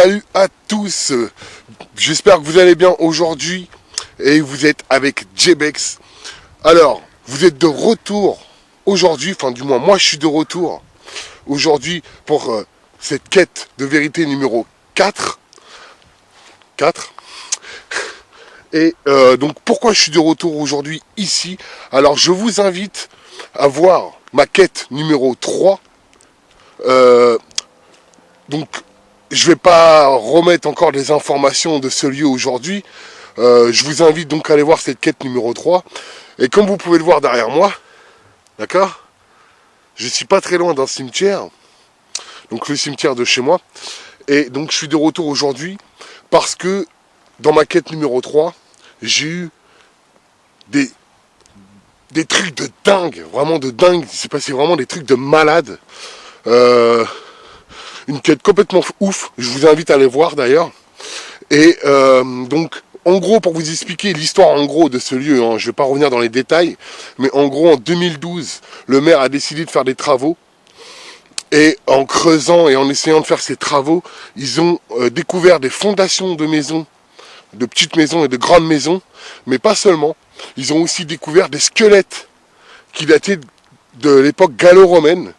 Salut à tous, j'espère que vous allez bien aujourd'hui et vous êtes avec Jebex. Alors, vous êtes de retour aujourd'hui, enfin du moins moi je suis de retour aujourd'hui pour cette quête de vérité numéro 4. Et donc pourquoi je suis de retour aujourd'hui ici? Alors je vous invite à voir ma quête numéro 3. Donc je vais pas remettre encore des informations de ce lieu aujourd'hui. Je vous invite donc à aller voir cette quête numéro 3. Et comme vous pouvez le voir derrière moi, d'accord, je suis pas très loin d'un cimetière, donc le cimetière de chez moi. Et donc je suis de retour aujourd'hui parce que dans ma quête numéro 3, j'ai eu des, des trucs de dingue, vraiment de dingue. Il s'est passé vraiment des trucs de malade. Une quête complètement ouf. Je vous invite à aller voir d'ailleurs. Et donc, en gros, pour vous expliquer l'histoire en gros de ce lieu, hein, je ne vais pas revenir dans les détails, mais en gros, en 2012, le maire a décidé de faire des travaux. Et en creusant et en essayant de faire ces travaux, ils ont découvert des fondations de maisons, de petites maisons et de grandes maisons, mais pas seulement. Ils ont aussi découvert des squelettes qui dataient de l'époque gallo-romaine.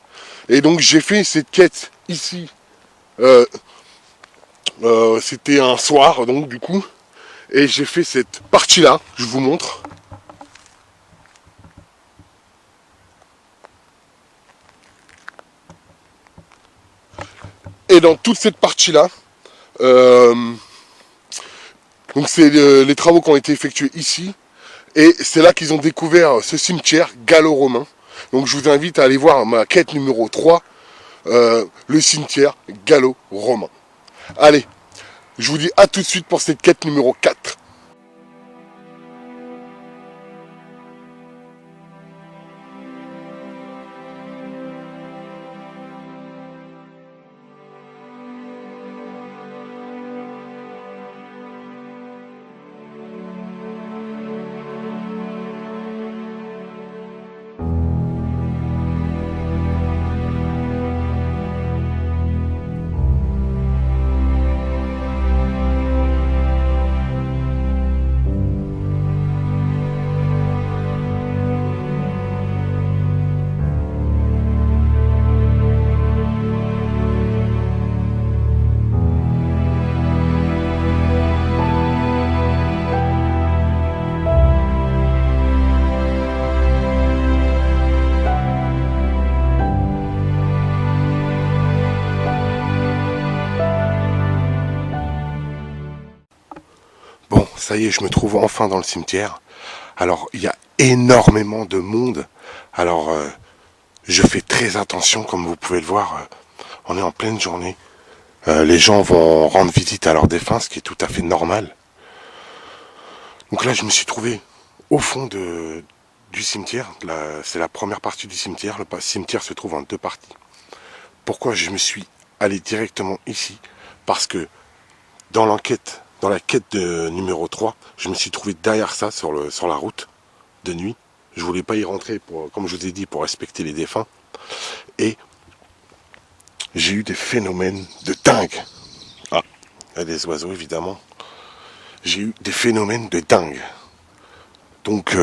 Et donc j'ai fait cette quête ici. C'était un soir, donc du coup. Et j'ai fait cette partie-là, je vous montre. Et dans toute cette partie-là, donc c'est les travaux qui ont été effectués ici. Et c'est là qu'ils ont découvert ce cimetière gallo-romain. Donc je vous invite à aller voir ma quête numéro 3, le cimetière gallo-romain. Allez, je vous dis à tout de suite pour cette quête numéro 4. Bon, ça y est, je me trouve enfin dans le cimetière. Alors, il y a énormément de monde. Alors, je fais très attention, comme vous pouvez le voir. On est en pleine journée. Les gens vont rendre visite à leurs défunts, ce qui est tout à fait normal. Donc là, je me suis trouvé au fond du cimetière. C'est la première partie du cimetière. Le cimetière se trouve en deux parties. Pourquoi je me suis allé directement ici? Parce que dans l'enquête, dans la quête de numéro 3, je me suis trouvé derrière ça, sur la route, de nuit. Je voulais pas y rentrer, comme je vous ai dit, pour respecter les défunts. Et j'ai eu des phénomènes de dingue. Ah, il y a des oiseaux, évidemment. J'ai eu des phénomènes de dingue. Donc,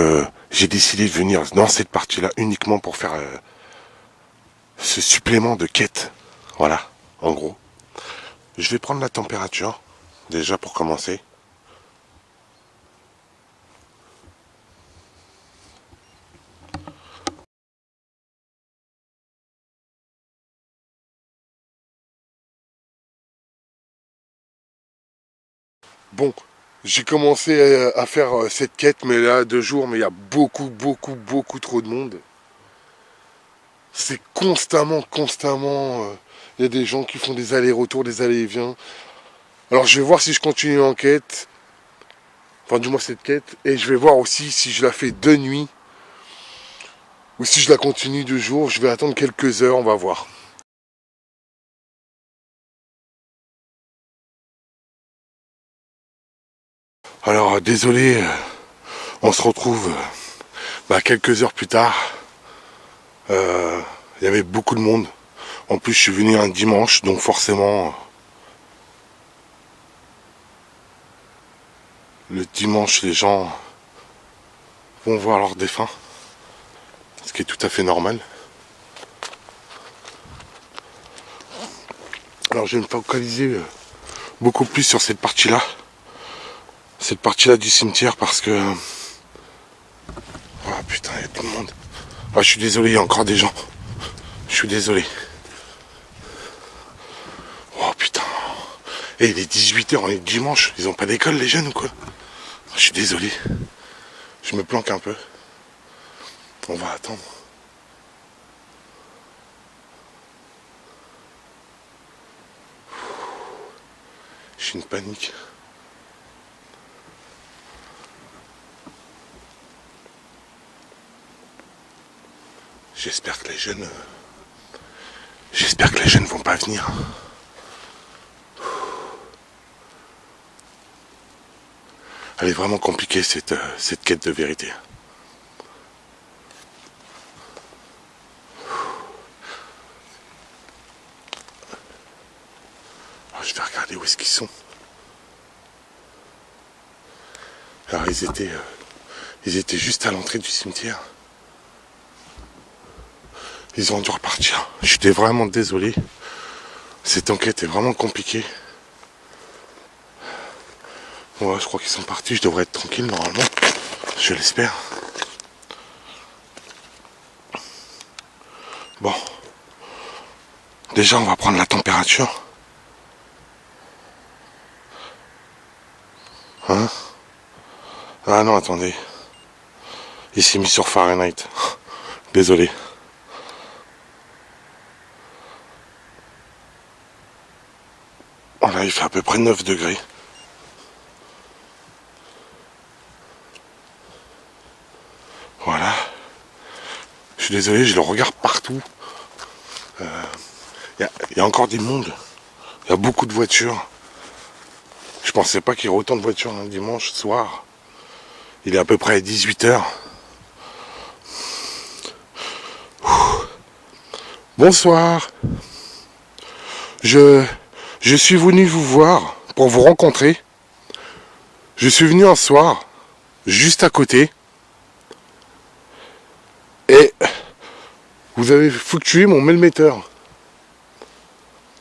j'ai décidé de venir dans cette partie-là uniquement pour faire ce supplément de quête. Voilà, en gros. Je vais prendre la température, déjà pour commencer. Bon, j'ai commencé à faire cette quête, mais là, 2 jours, mais il y a beaucoup trop de monde. C'est constamment, il y a des gens qui font des allers-retours, des allers-et-viens. Alors je vais voir si je continue l'enquête, enfin du moins cette quête, et je vais voir aussi si je la fais de nuit, ou si je la continue de jour. Je vais attendre quelques heures, on va voir. Alors désolé, on se retrouve quelques heures plus tard. Il y avait beaucoup de monde. En plus je suis venu un dimanche, donc forcément le dimanche, les gens vont voir leurs défunts, ce qui est tout à fait normal. Alors je vais me focaliser beaucoup plus sur cette partie-là du cimetière parce que... Oh putain, il y a tout le monde. Ah, je suis désolé, il y a encore des gens. Je suis désolé. Oh putain. Et il est 18h, on est dimanche. Ils ont pas d'école les jeunes ou quoi? Je suis désolé. Je me planque un peu. On va attendre. J'ai une panique. J'espère que les jeunes... J'espère que les jeunes vont pas venir. Elle est vraiment compliquée cette quête de vérité. Alors, je vais regarder où est-ce qu'ils sont. Alors ils étaient juste à l'entrée du cimetière. Ils ont dû repartir. Je suis vraiment désolé. Cette enquête est vraiment compliquée. Ouais, je crois qu'ils sont partis. Je devrais être tranquille normalement. Je l'espère. Bon. Déjà, on va prendre la température. Hein? Ah non, attendez. Il s'est mis sur Fahrenheit. Désolé. Là, il fait à peu près 9 degrés. Voilà. Je suis désolé, je le regarde partout. Il y a encore des mondes. Il y a beaucoup de voitures. Je pensais pas qu'il y aurait autant de voitures un dimanche soir. Il est à peu près 18h. Bonsoir. Je suis venu vous voir pour vous rencontrer. Je suis venu un soir, juste à côté. Et vous avez fluctué mon melmetteur.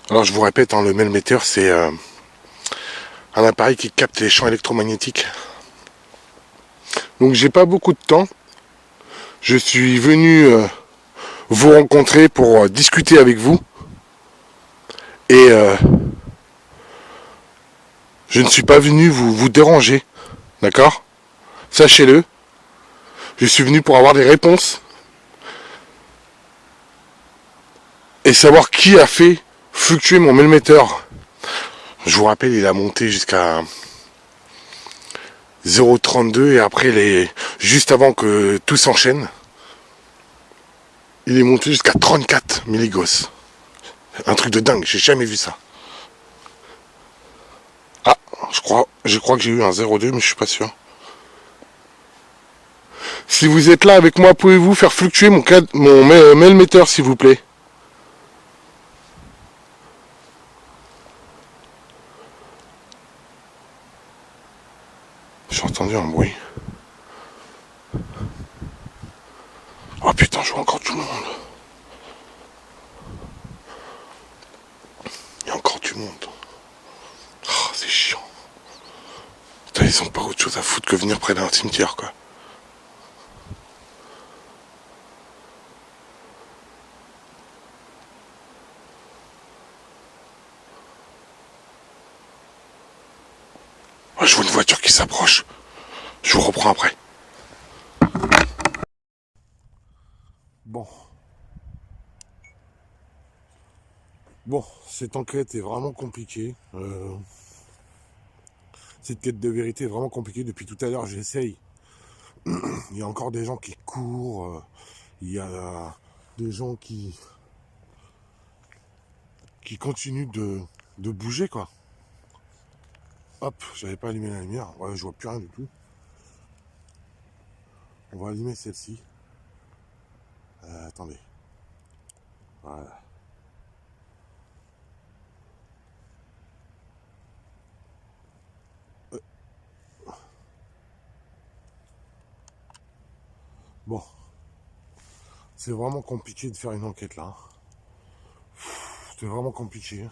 Alors je vous répète, hein, le melmetteur c'est un appareil qui capte les champs électromagnétiques. Donc j'ai pas beaucoup de temps. Je suis venu vous rencontrer pour discuter avec vous. Et je ne suis pas venu vous déranger. D'accord? Sachez-le. Je suis venu pour avoir des réponses. Et savoir qui a fait fluctuer mon melmetteur. Je vous rappelle, il a monté jusqu'à 0,32 et après, juste avant que tout s'enchaîne, il est monté jusqu'à 34 milligauss. Un truc de dingue, j'ai jamais vu ça. Ah, je crois que j'ai eu un 0,2, mais je suis pas sûr. Si vous êtes là avec moi, pouvez-vous faire fluctuer mon melmetteur, s'il vous plaît? J'ai entendu un bruit. Oh putain, je vois encore tout le monde. Il y a encore du monde. Oh, c'est chiant. Putain, ils ont pas autre chose à foutre que venir près d'un cimetière, quoi. Oh, je vois une voiture qui s'approche. Je vous reprends après. Bon. Bon, cette enquête est vraiment compliquée. Cette quête de vérité est vraiment compliquée. Depuis tout à l'heure, j'essaye. Il y a encore des gens qui courent. Il y a des gens qui continuent de bouger, quoi. Hop, j'avais pas allumé la lumière. Ouais, je vois plus rien du tout. On va allumer celle-ci. Attendez. Voilà. Bon, c'est vraiment compliqué de faire une enquête là. C'est vraiment compliqué.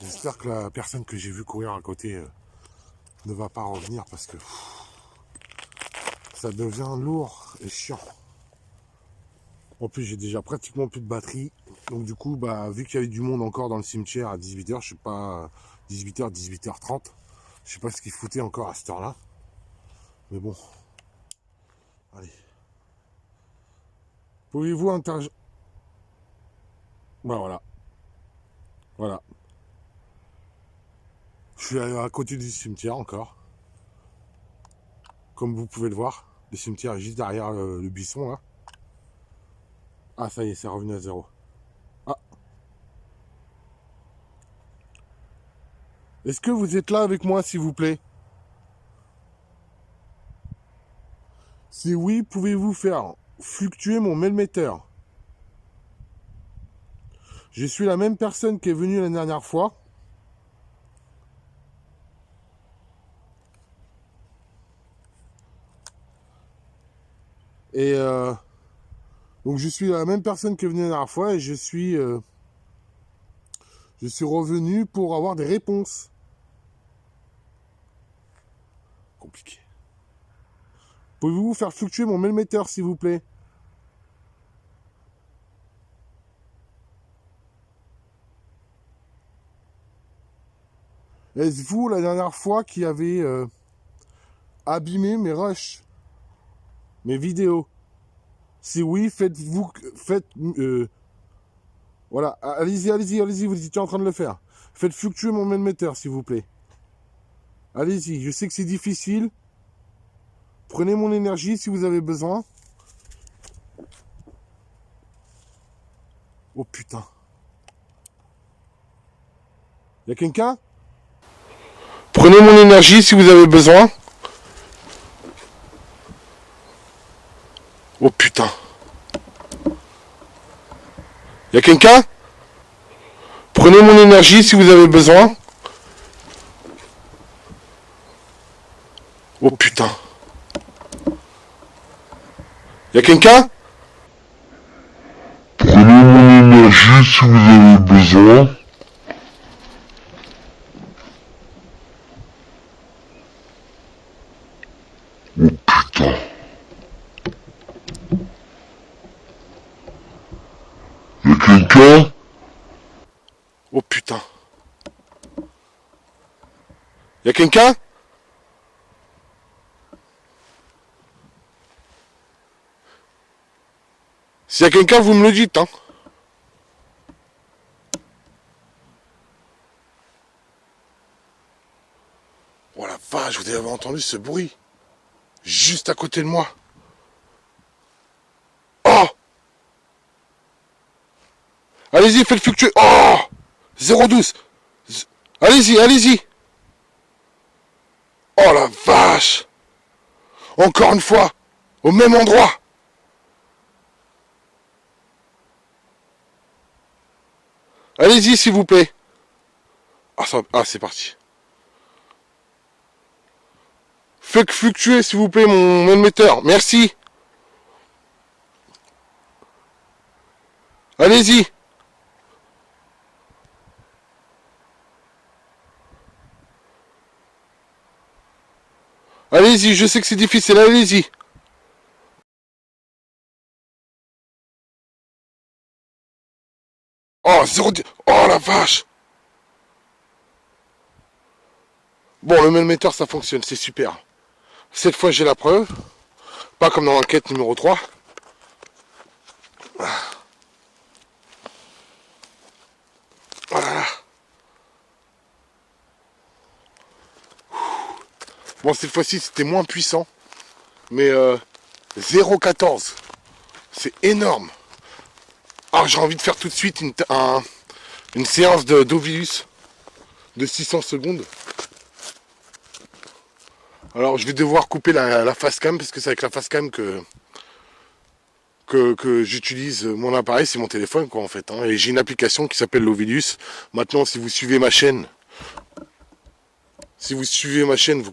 J'espère que la personne que j'ai vue courir à côté ne va pas revenir parce que ça devient lourd et chiant. En plus, j'ai déjà pratiquement plus de batterie. Donc du coup, bah, vu qu'il y avait du monde encore dans le cimetière à 18h, je sais pas, 18h, 18h30, je sais pas ce qu'ils foutaient encore à cette heure-là. Mais bon, allez. Pouvez-vous interagir? Bah voilà, voilà. Je suis à côté du cimetière encore. Comme vous pouvez le voir, le cimetière est juste derrière le buisson là. Ah ça y est, c'est revenu à zéro. Ah, est-ce que vous êtes là avec moi s'il vous plaît? Si oui, pouvez-vous faire fluctuer mon mailmetteur? Je suis la même personne qui est venue la dernière fois. Et donc je suis la même personne qui est venue la dernière fois et je suis revenu pour avoir des réponses. Compliqué. Pouvez-vous faire fluctuer mon mailmetteur s'il vous plaît? Est-ce vous la dernière fois qui avez abîmé mes rushs, mes vidéos? Si oui, voilà, allez-y, allez-y, allez-y, vous étiez en train de le faire. Faites fluctuer mon mailmetteur, s'il vous plaît. Allez-y, je sais que c'est difficile. Prenez mon énergie si vous avez besoin. Oh putain. Y a quelqu'un? Prenez mon énergie si vous avez besoin. Oh putain. Y a quelqu'un? Prenez mon énergie si vous avez besoin. Oh putain. Y a quelqu'un? Prenez mon énergie si vous avez besoin. Oh putain. Y a quelqu'un? Oh putain. Y a quelqu'un? S'il y a quelqu'un, vous me le dites, hein. Oh la vache, vous avez entendu ce bruit? Juste à côté de moi. Oh! Allez-y, faites fluctuer. Oh! 0,12. Allez-y, allez-y. Oh la vache! Encore une fois, au même endroit. Allez-y, s'il vous plaît. Ah, c'est parti. Faites fluctuer, s'il vous plaît, mon émetteur. Merci. Allez-y. Allez-y, je sais que c'est difficile, allez-y. Oh, 0,10. Oh la vache. Bon, le émetteur, ça fonctionne, c'est super. Cette fois, j'ai la preuve. Pas comme dans l'enquête numéro 3. Voilà. Bon, cette fois-ci, c'était moins puissant. Mais 0,14. C'est énorme. Ah, j'ai envie de faire tout de suite une séance d'Ovilus de 600 secondes. Alors, je vais devoir couper la face cam parce que c'est avec la face cam que j'utilise mon appareil, c'est mon téléphone quoi en fait. Hein. Et j'ai une application qui s'appelle l'Ovilus. Maintenant, si vous suivez ma chaîne, Si vous suivez ma chaîne, vous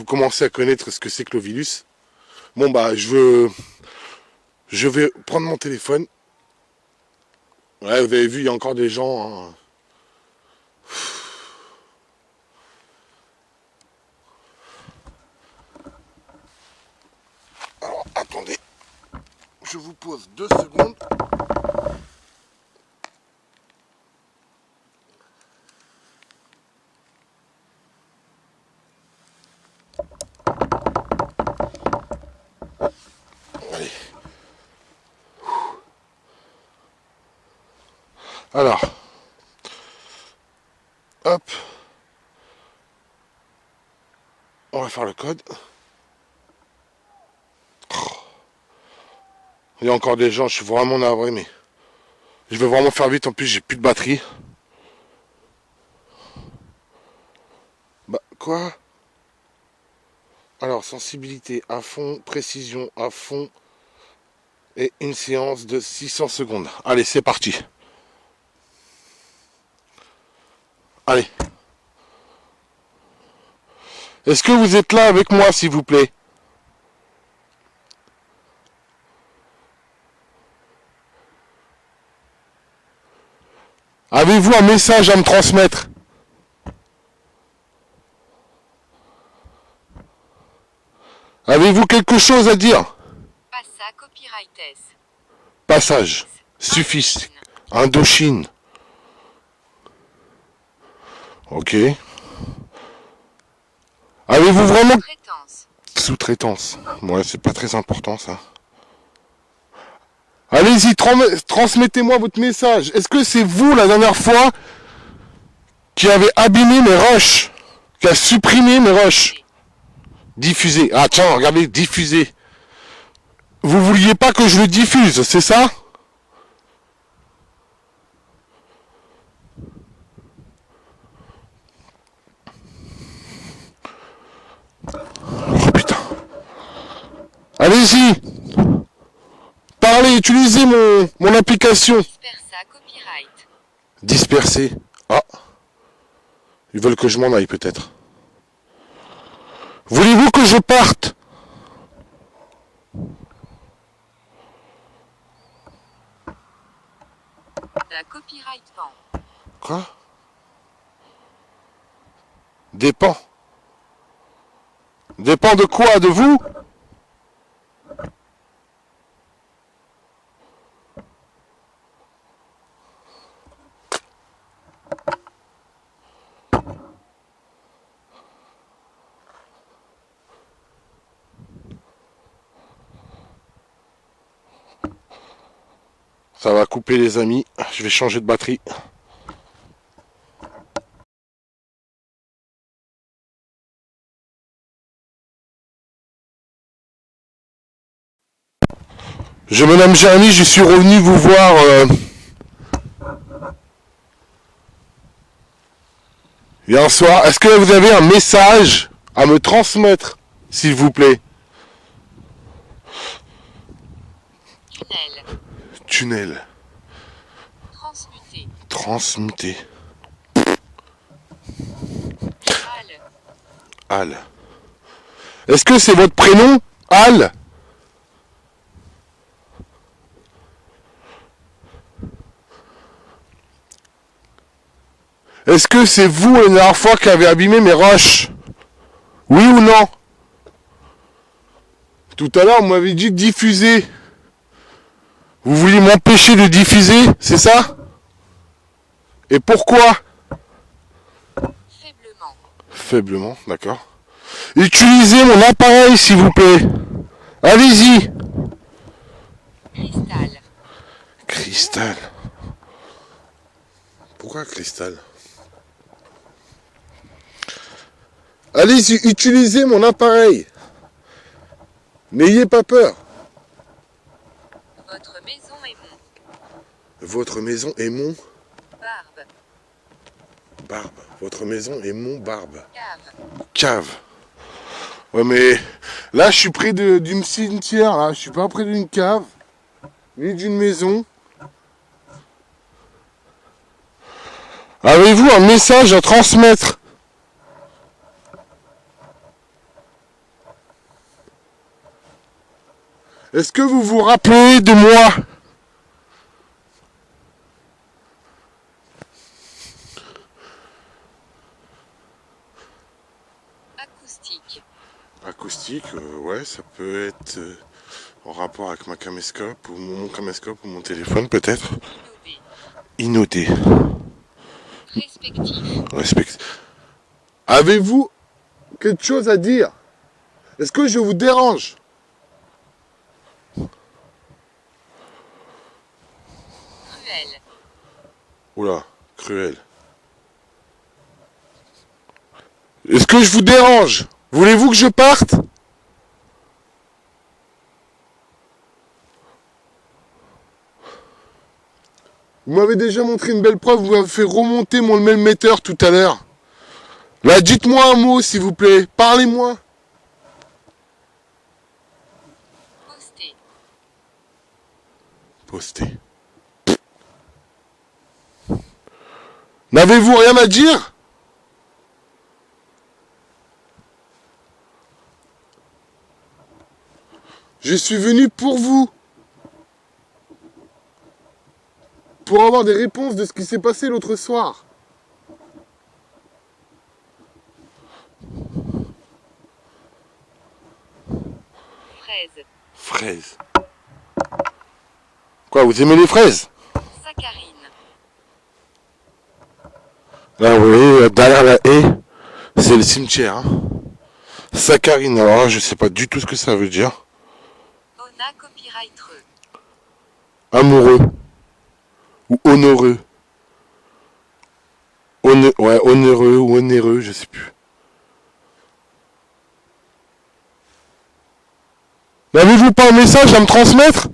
commencez à connaître ce que c'est que l'Ovilus. Bon bah je vais prendre mon téléphone. Ouais, vous avez vu, il y a encore des gens. Hein. Alors attendez, je vous pose 2 secondes. Allez. Alors, hop, on va faire le code. Il y a encore des gens, je suis vraiment navré, mais je vais vraiment faire vite. En plus, j'ai plus de batterie. Bah, quoi? Alors, sensibilité à fond, précision à fond, et une séance de 600 secondes. Allez, c'est parti. Allez. Est-ce que vous êtes là avec moi, s'il vous plaît? Avez-vous un message à me transmettre? Avez-vous quelque chose à dire? Passa copyrightes. Passage. Suffixe. Indochine. Ok. Avez-vous vraiment... Sous-traitance. Sous-traitance. Ouais, c'est pas très important, ça. Allez-y, transmettez-moi votre message. Est-ce que c'est vous, la dernière fois, qui avez abîmé mes rushs? Qui a supprimé mes rushs? Diffuser. Ah tiens, regardez, diffuser. Vous vouliez pas que je le diffuse, c'est ça? Oh putain. Allez-y. Parlez, utilisez mon application. Dispersa copyright. Disperser. Ah. Ils veulent que je m'en aille peut-être. Voulez-vous que je parte? La copyright pan. Quoi? Dépend. Dépend de quoi? De vous? Ça va couper les amis. Je vais changer de batterie. Je me nomme Jérémy, je suis revenu vous voir hier soir. Est-ce que vous avez un message à me transmettre, s'il vous plaît? Tunnel. Tunnel. Transmuté. Transmuté. Al. Al. Est-ce que c'est votre prénom? Al? Est-ce que c'est vous la dernière fois qui avez abîmé mes roches? Oui ou non? Tout à l'heure, vous m'avez dit de diffuser. Vous vouliez m'empêcher de diffuser, c'est ça? Et pourquoi? Faiblement. Faiblement, d'accord. Utilisez mon appareil, s'il vous plaît. Allez-y. Cristal. Cristal. Pourquoi cristal? Allez-y, utilisez mon appareil. N'ayez pas peur. Votre maison est mon. Votre maison est mon Barbe. barbe. Votre maison est mon barbe. Cave. Cave. Ouais, mais là, je suis près d'une cimetière. Là, je suis pas près d'une cave, ni d'une maison. Avez-vous un message à transmettre? Est-ce que vous vous rappelez de moi? Acoustique. Acoustique, ouais, ça peut être en rapport avec ma caméscope ou mon caméscope ou mon téléphone peut-être. Inodé. Inodé. Respectif. Respect. Avez-vous quelque chose à dire? Est-ce que je vous dérange? Cruel. Oula, cruel. Est-ce que je vous dérange? Voulez-vous que je parte? Vous m'avez déjà montré une belle preuve, vous m'avez fait remonter mon metteur tout à l'heure. Là, dites-moi un mot, s'il vous plaît. Parlez-moi. Posté. Postez. N'avez-vous rien à dire? Je suis venu pour vous. Pour avoir des réponses de ce qui s'est passé l'autre soir. Fraise. Fraises. Quoi, vous aimez les fraises? Saccharine. Là, vous voyez, derrière la haie, c'est le cimetière. Hein. Saccharine, alors là, je sais pas du tout ce que ça veut dire. Ona copyrightreux. Amoureux. Ou honoreux. Ouais, onéreux ou onéreux, je sais plus. N'avez-vous pas un message à me transmettre?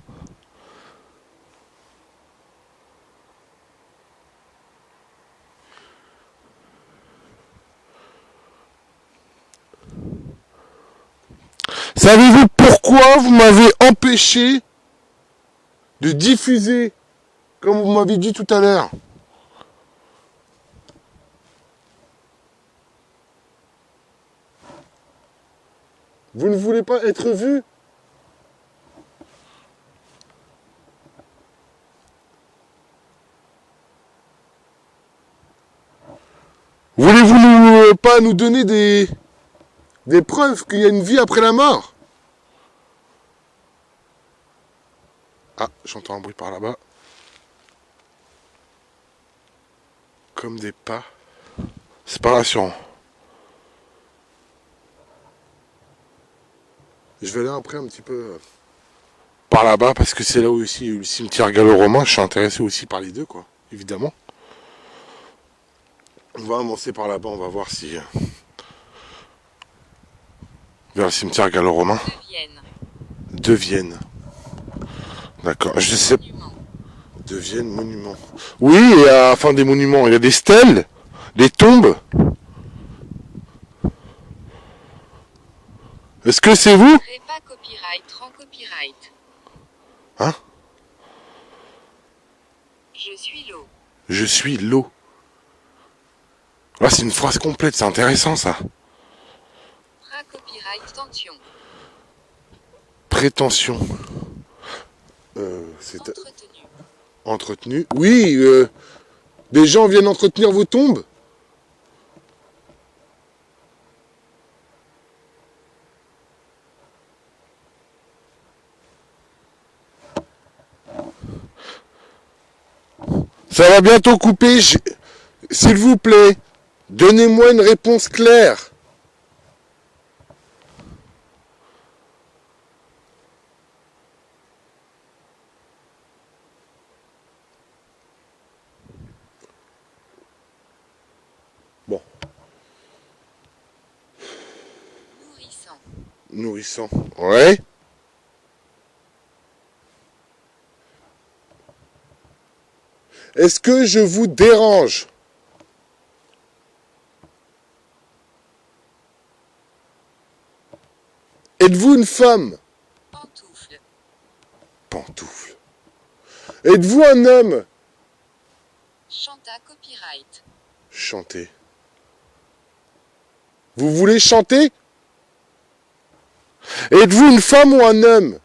Savez-vous pourquoi vous m'avez empêché de diffuser, comme vous m'avez dit tout à l'heure? Vous ne voulez pas être vu? Voulez-vous pas nous donner des preuves qu'il y a une vie après la mort? Ah, j'entends un bruit par là-bas. Comme des pas. C'est pas rassurant. Je vais aller après un petit peu par là-bas parce que c'est là où aussi il y a eu le cimetière gallo-romain. Je suis intéressé aussi par les deux, quoi, évidemment. On va avancer par là-bas, on va voir si... vers le cimetière gallo-romain. De Vienne. De Vienne. D'accord, je sais... Monument. De Vienne, monument. Oui, il y a, enfin des monuments, il y a des stèles, des tombes. Est-ce que c'est vous? Répa copyright rend copyright. Hein? Je suis l'eau. Je suis l'eau. Là, c'est une phrase complète, c'est intéressant ça. Pra copyright tension. Prétention. C'est Entretenu. entretenu. Oui, des gens viennent entretenir vos tombes. Ça va bientôt couper. S'il vous plaît, donnez-moi une réponse claire. Bon, Nourrissant. nourrissant. Ouais. Est-ce que je vous dérange? Êtes-vous une femme? Pantoufle. Pantoufle. Êtes-vous un homme? Chanta copyright. Chanter. Vous voulez chanter? Êtes-vous une femme ou un homme?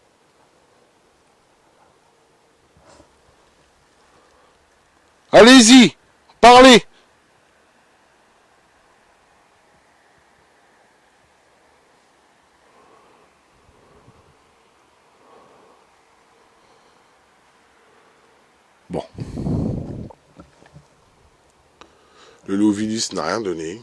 Allez-y, parlez. Bon. Le Lovinus n'a rien donné.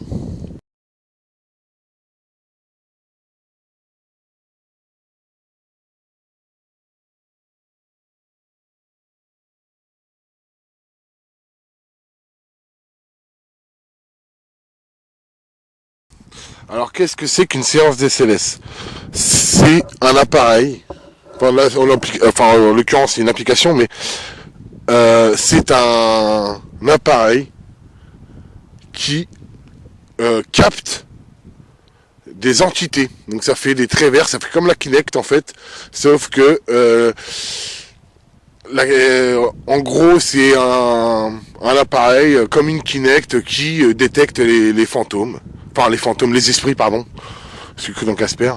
Alors qu'est-ce que c'est qu'une séance DSLS? C'est un appareil, enfin, là, en l'occurrence c'est une application, mais c'est un appareil qui capte des entités. Donc ça fait des traits verts, ça fait comme la Kinect en fait, sauf que en gros c'est un appareil comme une Kinect qui détecte les fantômes, enfin les fantômes, les esprits pardon, c'est que dans Casper.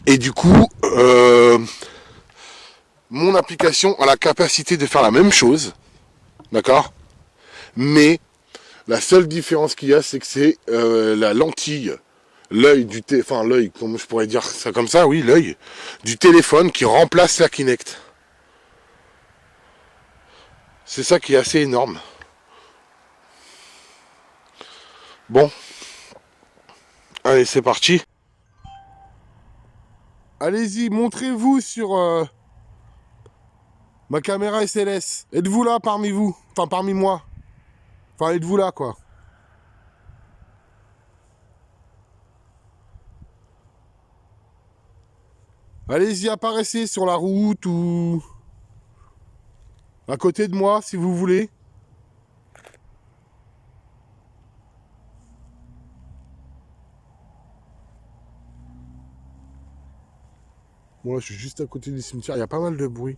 Et du coup mon application a la capacité de faire la même chose, d'accord, mais la seule différence qu'il y a, c'est que c'est la lentille, l'œil, comment je pourrais dire ça comme ça, oui, l'œil du téléphone qui remplace la Kinect. C'est ça qui est assez énorme. Bon, allez, c'est parti. Allez-y, montrez-vous sur ma caméra SLS. Êtes-vous là parmi vous? Enfin, parmi moi. Enfin, êtes-vous là, quoi? Allez-y, apparaissez sur la route ou à côté de moi, si vous voulez. Moi, je suis juste à côté du cimetière. Il y a pas mal de bruit.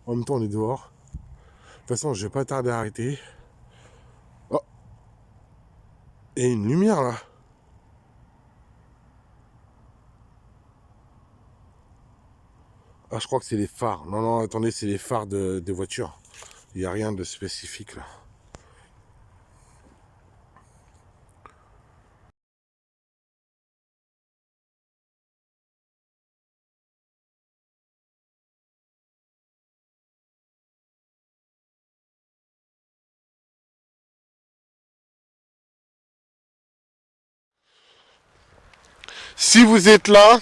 En même temps, on est dehors. De toute façon, je vais pas tarder à arrêter. Oh, et une lumière là. Ah, je crois que c'est les phares. Non, non, attendez, c'est les phares de voiture. Il n'y a rien de spécifique là. Si vous êtes là,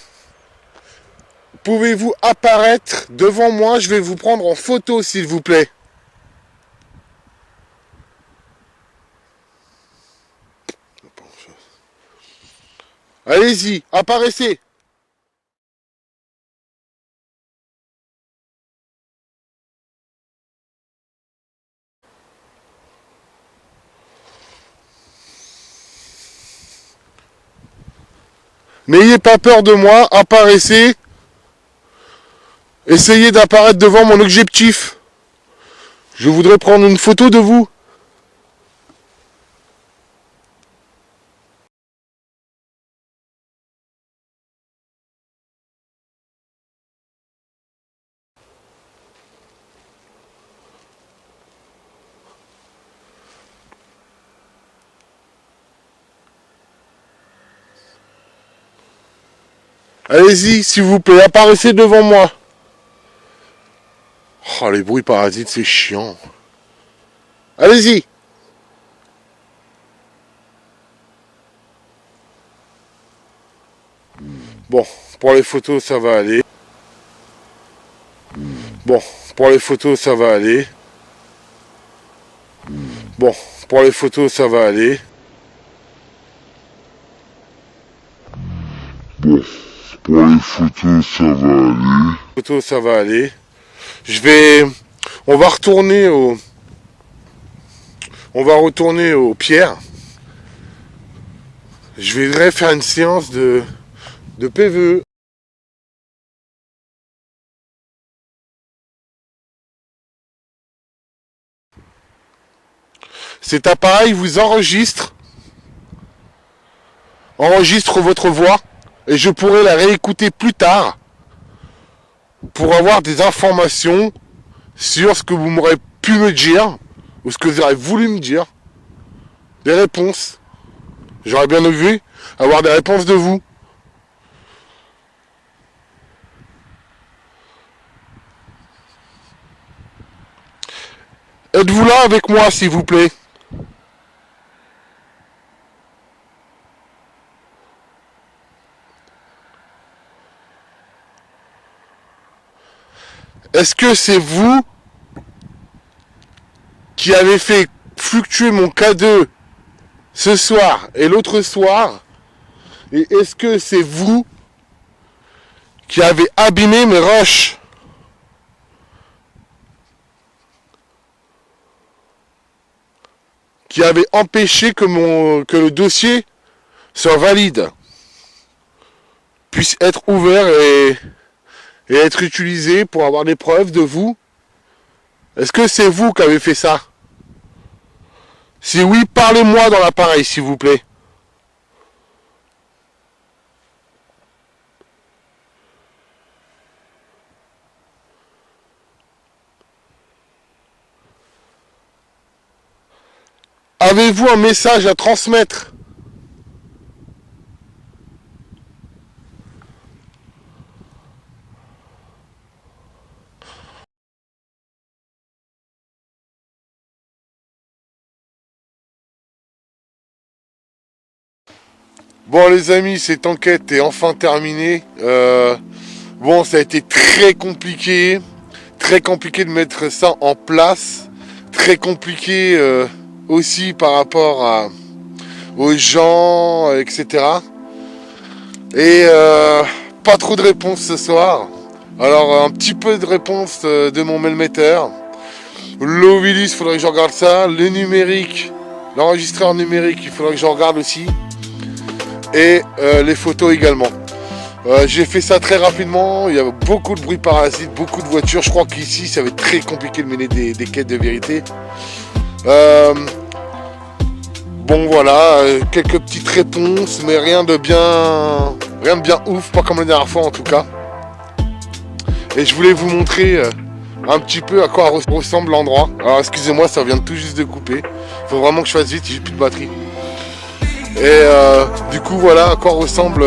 pouvez-vous apparaître devant moi? Je vais vous prendre en photo, s'il vous plaît. Allez-y, apparaissez. N'ayez pas peur de moi, apparaissez. Essayez d'apparaître devant mon objectif. Je voudrais prendre une photo de vous. Allez-y, s'il vous plaît, apparaissez devant moi. Oh, les bruits parasites, c'est chiant. Allez-y. Bon, pour les photos, ça va aller. Bon, pour les photos, ça va aller. Bon, pour les photos, ça va aller. Bon, pour les photos, ça va aller. Photos, ça va aller. Je vais... On va retourner au... On va retourner aux pierres. Je voudrais faire une séance de PVE. Cet appareil vous enregistre votre voix et je pourrai la réécouter plus tard pour avoir des informations sur ce que vous m'aurez pu me dire, ou ce que vous aurez voulu me dire, des réponses. J'aurais bien aimé avoir des réponses de vous. Êtes-vous là avec moi, s'il vous plaît? Est-ce que c'est vous qui avez fait fluctuer mon K2 ce soir et l'autre soir? Et est-ce que c'est vous qui avez abîmé mes roches? Qui avez empêché que le dossier soit valide, puisse être ouvert et être utilisé pour avoir des preuves de vous? Est-ce que c'est vous qui avez fait ça? Si oui, parlez-moi dans l'appareil, s'il vous plaît. Avez-vous un message à transmettre? Bon les amis, cette enquête est enfin terminée. Bon, ça a été très compliqué de mettre ça en place. Très compliqué aussi par rapport aux gens, etc. Et pas trop de réponses ce soir. Alors un petit peu de réponses de mon mailmetteur. L'Ovilus, il faudrait que je regarde ça. Le numérique, l'enregistreur numérique, il faudrait que je regarde aussi. Et les photos également. J'ai fait ça très rapidement, il y avait beaucoup de bruit parasite, beaucoup de voitures. Je crois qu'ici ça va être très compliqué de mener des quêtes de vérité. Bon voilà, quelques petites réponses, mais rien de bien ouf, pas comme la dernière fois en tout cas. Et je voulais vous montrer un petit peu à quoi ressemble l'endroit. Alors excusez-moi, ça vient tout juste de couper. Faut vraiment que je fasse vite, j'ai plus de batterie. Et du coup voilà à quoi ressemble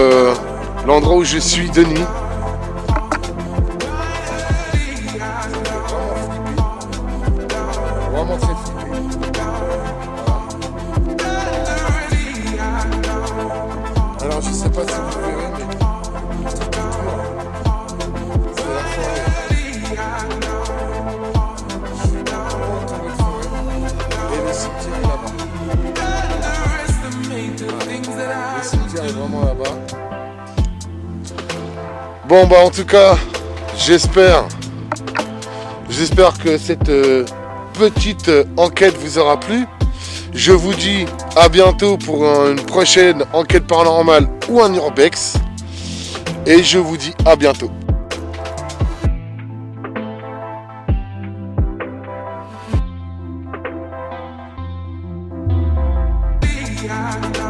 l'endroit où je suis de nuit. Vraiment très flippé. Alors je sais pas si vous verrez, mais tout autour, c'est la forêt. Je suis vraiment entouré de forêt. Et le cimetière est là-bas. Le cimetière est vraiment là-bas. Bon bah en tout cas, j'espère que cette petite enquête vous aura plu. Je vous dis à bientôt pour une prochaine enquête paranormale ou un urbex. Et je vous dis à bientôt. Yeah.